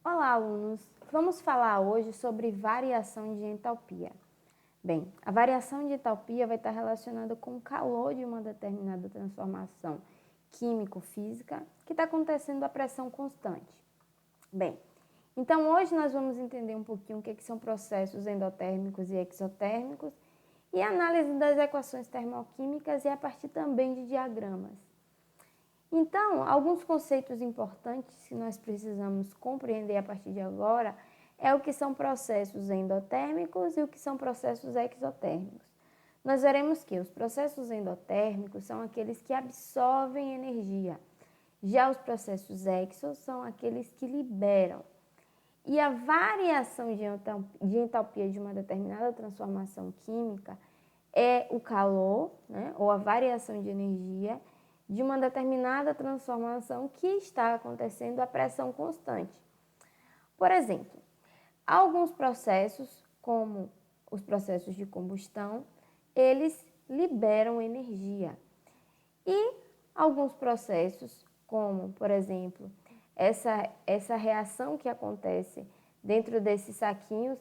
Olá, alunos! Vamos falar hoje sobre variação de entalpia. Bem, a variação de entalpia vai estar relacionada com o calor de uma determinada transformação químico-física que está acontecendo a pressão constante. Bem, então hoje nós vamos entender um pouquinho o que são processos endotérmicos e exotérmicos e análise das equações termoquímicas e a partir também de diagramas. Então, alguns conceitos importantes que nós precisamos compreender a partir de agora é o que são processos endotérmicos e o que são processos exotérmicos. Nós veremos que os processos endotérmicos são aqueles que absorvem energia, já os processos exos são aqueles que liberam. E a variação de entalpia de uma determinada transformação química é o calor, ou a variação de energia de uma determinada transformação que está acontecendo a pressão constante. Por exemplo, alguns processos, como os processos de combustão, eles liberam energia. E alguns processos, como, por exemplo, essa reação que acontece dentro desses saquinhos,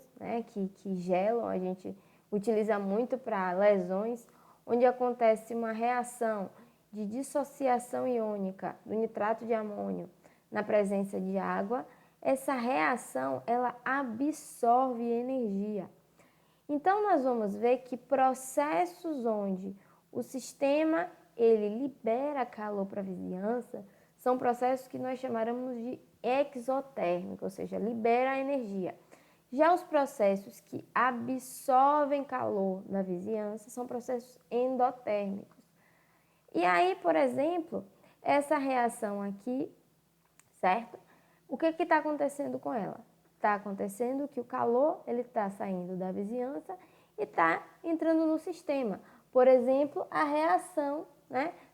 que gelam, a gente utiliza muito para lesões, onde acontece uma reação de dissociação iônica do nitrato de amônio na presença de água, essa reação ela absorve energia. Então nós vamos ver que processos onde o sistema ele libera calor para a vizinhança são processos que nós chamaremos de exotérmicos, ou seja, libera a energia. Já os processos que absorvem calor na vizinhança são processos endotérmicos. E aí, por exemplo, essa reação aqui, certo? O que está acontecendo com ela? Está acontecendo que o calor ele está saindo da vizinhança e está entrando no sistema. Por exemplo, a reação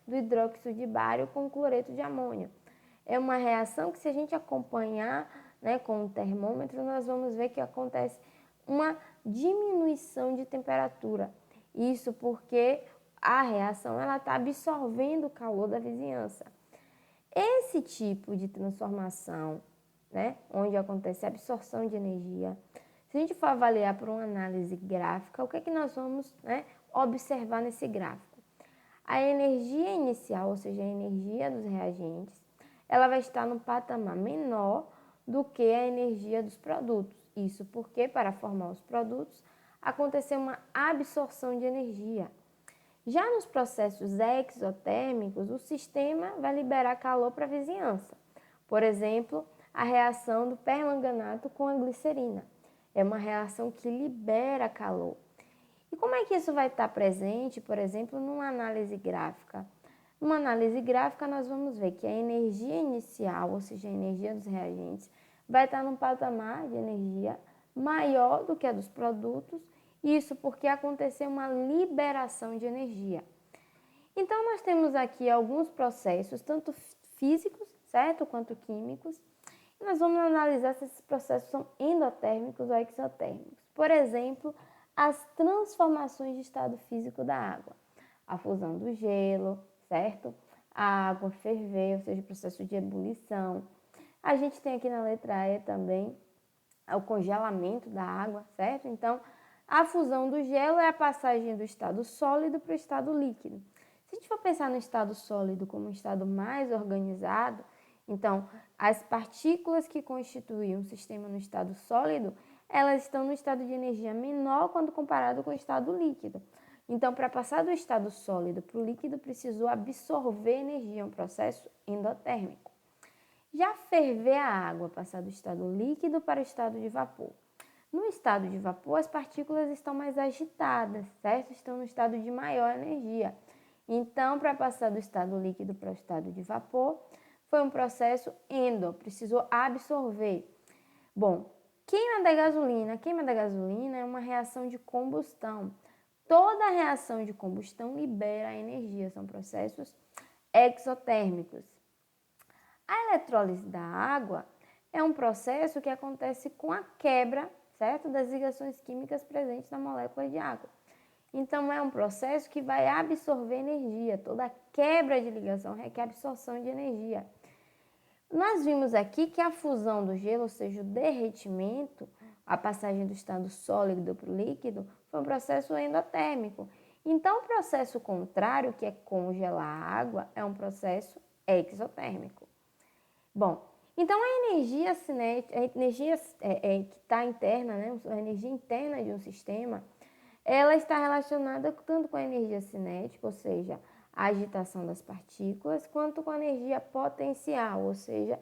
do hidróxido de bário com cloreto de amônio. É uma reação que, se a gente acompanhar com o termômetro, nós vamos ver que acontece uma diminuição de temperatura. Isso porque a reação está absorvendo o calor da vizinhança. Esse tipo de transformação, onde acontece a absorção de energia, se a gente for avaliar por uma análise gráfica, o que nós vamos observar nesse gráfico? A energia inicial, ou seja, a energia dos reagentes, ela vai estar no patamar menor do que a energia dos produtos. Isso porque, para formar os produtos, aconteceu uma absorção de energia. Já nos processos exotérmicos, o sistema vai liberar calor para a vizinhança. Por exemplo, a reação do permanganato com a glicerina. É uma reação que libera calor. E como é que isso vai estar presente, por exemplo, numa análise gráfica? Numa análise gráfica, nós vamos ver que a energia inicial, ou seja, a energia dos reagentes, vai estar num patamar de energia maior do que a dos produtos. Isso porque aconteceu uma liberação de energia. Então, nós temos aqui alguns processos, tanto físicos, certo, quanto químicos. E nós vamos analisar se esses processos são endotérmicos ou exotérmicos. Por exemplo, as transformações de estado físico da água. A fusão do gelo, certo? A água ferver, ou seja, o processo de ebulição. A gente tem aqui na letra E também o congelamento da água, certo? Então, a fusão do gelo é a passagem do estado sólido para o estado líquido. Se a gente for pensar no estado sólido como um estado mais organizado, então, as partículas que constituem um sistema no estado sólido, elas estão no estado de energia menor quando comparado com o estado líquido. Então, para passar do estado sólido para o líquido, precisou absorver energia, um processo endotérmico. Já ferver a água, passar do estado líquido para o estado de vapor. No estado de vapor, as partículas estão mais agitadas, certo? Estão no estado de maior energia. Então, para passar do estado líquido para o estado de vapor, foi um processo endo, precisou absorver. Bom, queima da gasolina. Queima da gasolina é uma reação de combustão. Toda reação de combustão libera energia, são processos exotérmicos. A eletrólise da água é um processo que acontece com a quebra, certo, das ligações químicas presentes na molécula de água. Então, é um processo que vai absorver energia. Toda quebra de ligação requer absorção de energia. Nós vimos aqui que a fusão do gelo, ou seja, o derretimento, a passagem do estado sólido para o líquido, foi um processo endotérmico. Então, o processo contrário, que é congelar a água, é um processo exotérmico. Bom, então a energia cinética, a energia que está interna, né, a energia interna de um sistema, ela está relacionada tanto com a energia cinética, ou seja, a agitação das partículas, quanto com a energia potencial, ou seja,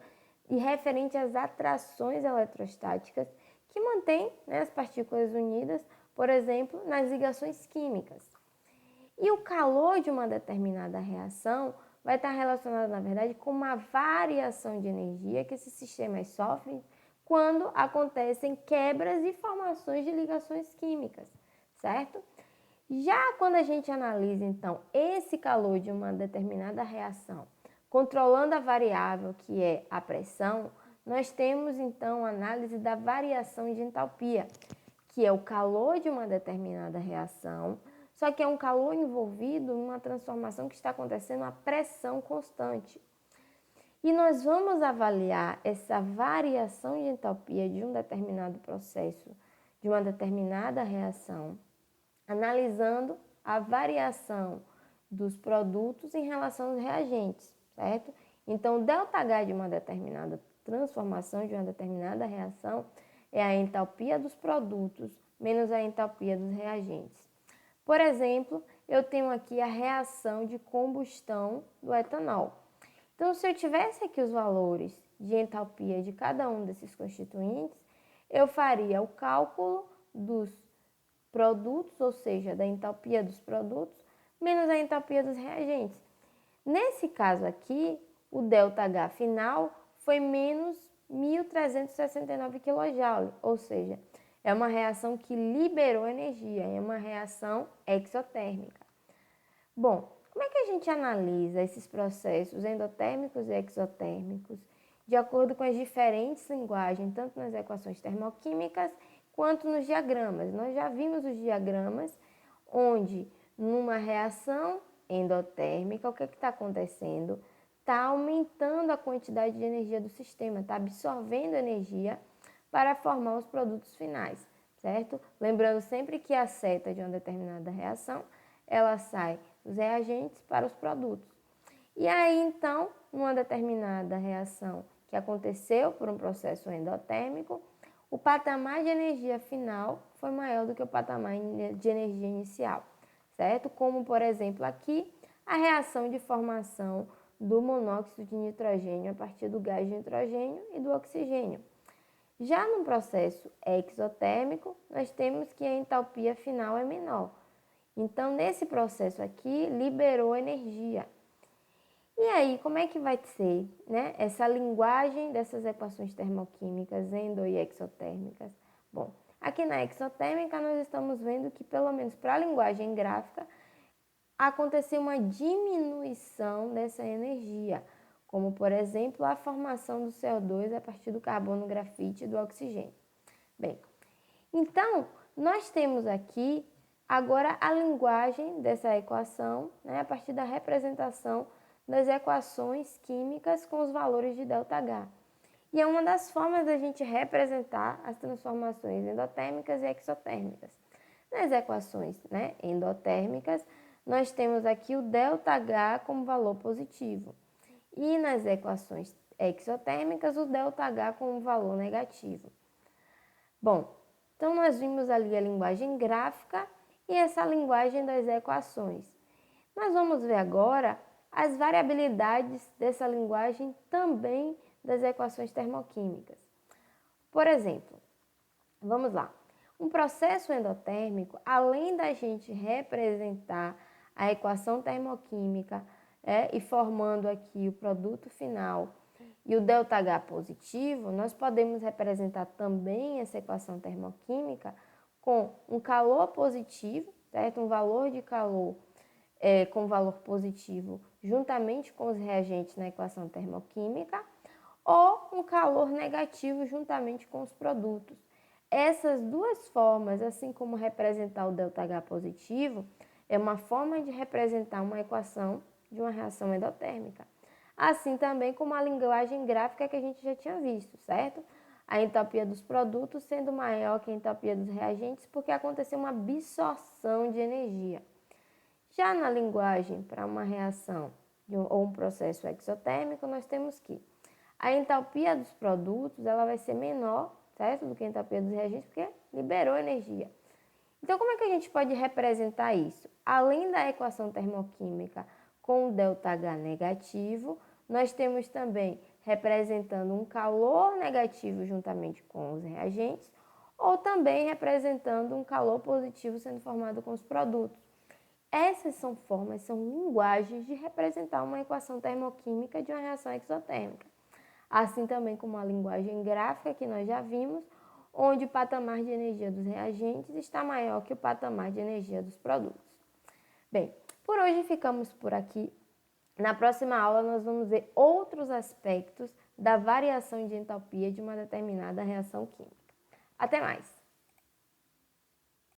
e referente às atrações eletrostáticas que mantêm, né, as partículas unidas, por exemplo, nas ligações químicas. E o calor de uma determinada reação vai estar relacionado, na verdade, com uma variação de energia que esses sistemas sofrem quando acontecem quebras e formações de ligações químicas, certo? Já quando a gente analisa, então, esse calor de uma determinada reação, controlando a variável que é a pressão, nós temos, então, a análise da variação de entalpia, que é o calor de uma determinada reação, só que é um calor envolvido em uma transformação que está acontecendo a pressão constante. E nós vamos avaliar essa variação de entalpia de um determinado processo, de uma determinada reação, analisando a variação dos produtos em relação aos reagentes, certo? Então, o ΔH de uma determinada transformação, de uma determinada reação, é a entalpia dos produtos menos a entalpia dos reagentes. Por exemplo, eu tenho aqui a reação de combustão do etanol. Então, se eu tivesse aqui os valores de entalpia de cada um desses constituintes, eu faria o cálculo dos produtos, ou seja, da entalpia dos produtos, menos a entalpia dos reagentes. Nesse caso aqui, o ΔH final foi menos 1.369 kJ, ou seja, é uma reação que liberou energia, é uma reação exotérmica. Bom, como é que a gente analisa esses processos endotérmicos e exotérmicos de acordo com as diferentes linguagens, tanto nas equações termoquímicas quanto nos diagramas? Nós já vimos os diagramas onde, numa reação endotérmica, o que está acontecendo? Está aumentando a quantidade de energia do sistema, está absorvendo energia para formar os produtos finais, certo? Lembrando sempre que a seta de uma determinada reação, ela sai dos reagentes para os produtos. E aí, então, numa determinada reação que aconteceu por um processo endotérmico, o patamar de energia final foi maior do que o patamar de energia inicial, certo? Como, por exemplo, aqui, a reação de formação do monóxido de nitrogênio a partir do gás de nitrogênio e do oxigênio. Já no processo exotérmico, nós temos que a entalpia final é menor. Então, nesse processo aqui, liberou energia. E aí, como é que vai ser, né, essa linguagem dessas equações termoquímicas endo- e exotérmicas? Bom, aqui na exotérmica nós estamos vendo que, pelo menos para a linguagem gráfica, aconteceu uma diminuição dessa energia, como, por exemplo, a formação do CO2 a partir do carbono grafite e do oxigênio. Bem, então, nós temos aqui agora a linguagem dessa equação, né, a partir da representação das equações químicas com os valores de ΔH. E é uma das formas da gente representar as transformações endotérmicas e exotérmicas. Nas equações, né, endotérmicas, nós temos aqui o ΔH como valor positivo. E nas equações exotérmicas, o ΔH como valor negativo. Bom, então nós vimos ali a linguagem gráfica e essa linguagem das equações. Nós vamos ver agora as variabilidades dessa linguagem também das equações termoquímicas. Por exemplo, vamos lá. Um processo endotérmico, além da gente representar a equação termoquímica e formando aqui o produto final e o ΔH positivo, nós podemos representar também essa equação termoquímica com um calor positivo, certo? Um valor de calor com valor positivo juntamente com os reagentes na equação termoquímica, ou um calor negativo juntamente com os produtos. Essas duas formas, assim como representar o ΔH positivo, é uma forma de representar uma equação de uma reação endotérmica. assim também como a linguagem gráfica que a gente já tinha visto, certo? A entropia dos produtos sendo maior que a entropia dos reagentes porque aconteceu uma absorção de energia. Já na linguagem para uma reação ou um processo exotérmico, nós temos que a entropia dos produtos ela vai ser menor, certo? Do que a entropia dos reagentes, porque liberou energia. Então, como é que a gente pode representar isso? Além da equação termoquímica com o ΔH negativo, nós temos também representando um calor negativo juntamente com os reagentes, ou também representando um calor positivo sendo formado com os produtos. Essas são formas, são linguagens de representar uma equação termoquímica de uma reação exotérmica. Assim também como a linguagem gráfica que nós já vimos, onde o patamar de energia dos reagentes está maior que o patamar de energia dos produtos. Bem, por hoje ficamos por aqui. Na próxima aula nós vamos ver outros aspectos da variação de entalpia de uma determinada reação química. Até mais!